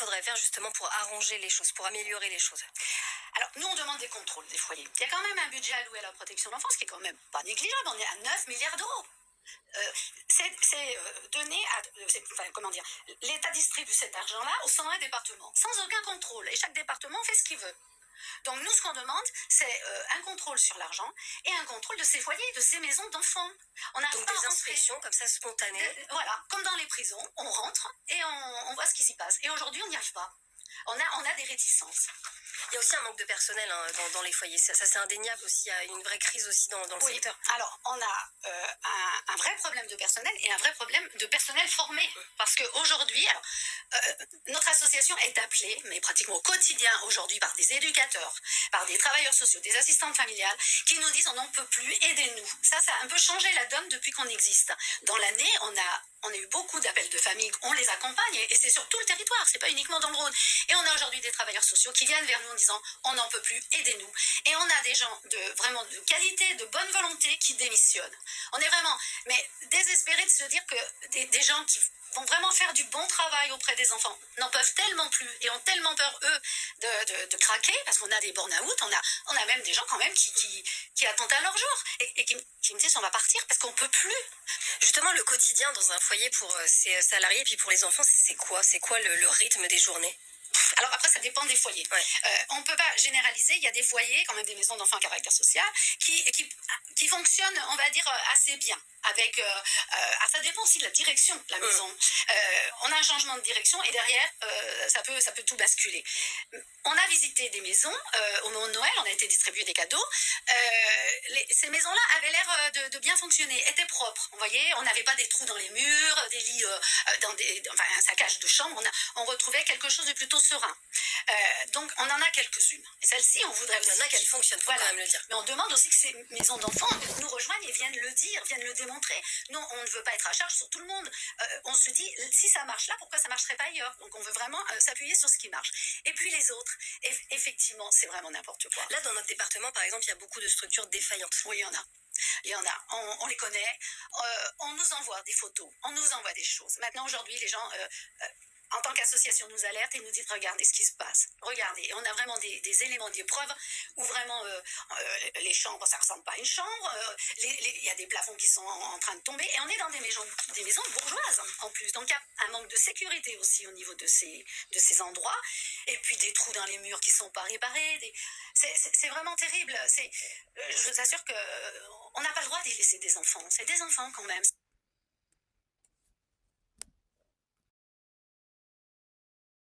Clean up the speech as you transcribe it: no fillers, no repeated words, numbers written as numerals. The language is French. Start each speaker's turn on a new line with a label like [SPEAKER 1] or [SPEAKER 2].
[SPEAKER 1] faudrait faire justement pour arranger les choses, pour améliorer les choses?
[SPEAKER 2] Alors, nous, on demande des contrôles des foyers. Il y a quand même un budget alloué à la protection de l'enfance qui est quand même pas négligeable. On est à 9 milliards d'euros. C'est donné à, comment dire, l'État distribue cet argent-là aux 101 départements, sans aucun contrôle. Et chaque département fait ce qu'il veut. Donc nous, ce qu'on demande, c'est un contrôle sur l'argent et un contrôle de ces foyers, de ces maisons d'enfants.
[SPEAKER 1] On a donc des inspections comme ça spontanées.
[SPEAKER 2] Voilà, comme dans les prisons, on rentre et on voit ce qui s'y passe. Et aujourd'hui, on n'y arrive pas. On a des réticences.
[SPEAKER 1] Il y a aussi un manque de personnel dans les foyers. Ça c'est indéniable aussi. Il y a une vraie crise aussi dans le secteur.
[SPEAKER 2] Alors, on a un vrai problème de personnel et un vrai problème de personnel formé. Parce qu'aujourd'hui, notre association est appelée, mais pratiquement au quotidien aujourd'hui, par des éducateurs, par des travailleurs sociaux, des assistantes familiales, qui nous disent on n'en peut plus, aidez-nous. Ça a un peu changé la donne depuis qu'on existe. Dans l'année, on a eu beaucoup d'appels de famille, on les accompagne et c'est sur tout le territoire, c'est pas uniquement dans le Rhône. Et on a aujourd'hui des travailleurs sociaux qui viennent vers nous en disant on n'en peut plus, aidez-nous. Et on a des gens vraiment de qualité, de bonne volonté qui démissionnent. On est vraiment désespérés de se dire que des gens qui vont vraiment faire du bon travail auprès des enfants n'en peuvent tellement plus et ont tellement peur, eux, de craquer, parce qu'on a des burn-out, on a même des gens quand même qui attendent à leur jour et qui me disent on va partir parce qu'on peut plus.
[SPEAKER 1] Justement, le quotidien dans un foyer pour ces salariés et puis pour les enfants, c'est quoi? C'est quoi le rythme des journées?
[SPEAKER 2] Alors après, ça dépend des foyers. Ouais. On ne peut pas généraliser. Il y a des foyers, quand même des maisons d'enfants à caractère social, qui fonctionnent, on va dire, assez bien. Ça dépend aussi de la direction de la maison. On a un changement de direction et derrière, ça peut tout basculer. On a visité des maisons au moment de Noël, on a été distribuer des cadeaux. Ces maisons-là avaient l'air de bien fonctionner, étaient propres. Vous voyez, on n'avait pas des trous dans les murs, des lits un saccage de chambre. On retrouvait quelque chose de plutôt serein. Donc, on en a quelques-unes. Et celle-ci, on voudrait aussi
[SPEAKER 1] qu'elle fonctionne, faut quand même le dire.
[SPEAKER 2] Mais on demande aussi que ces maisons d'enfants nous rejoignent et viennent le dire, viennent le démontrer. Non, on ne veut pas être à charge sur tout le monde. On se dit, si ça marche là, pourquoi ça ne marcherait pas ailleurs? Donc, on veut vraiment s'appuyer sur ce qui marche. Et puis les autres, effectivement, c'est vraiment n'importe quoi.
[SPEAKER 1] Là, dans notre département, par exemple, il y a beaucoup de structures défaillantes.
[SPEAKER 2] Oui, il y en a. Il y en a, on les connaît, on nous envoie des photos, on nous envoie des choses. Maintenant, aujourd'hui, les gens, en tant qu'association, nous alertent et nous disent regardez ce qui se passe. Regardez, et on a vraiment des éléments, des preuves où vraiment les chambres, ça ne ressemble pas à une chambre, il y a des plafonds qui sont en train de tomber, et on est dans des maisons bourgeoises en plus. Donc il y a un manque de sécurité aussi au niveau de ces endroits, et puis des trous dans les murs qui ne sont pas réparés. C'est vraiment terrible. Je vous assure qu'on n'a pas le droit d'y laisser des enfants. C'est des enfants quand même.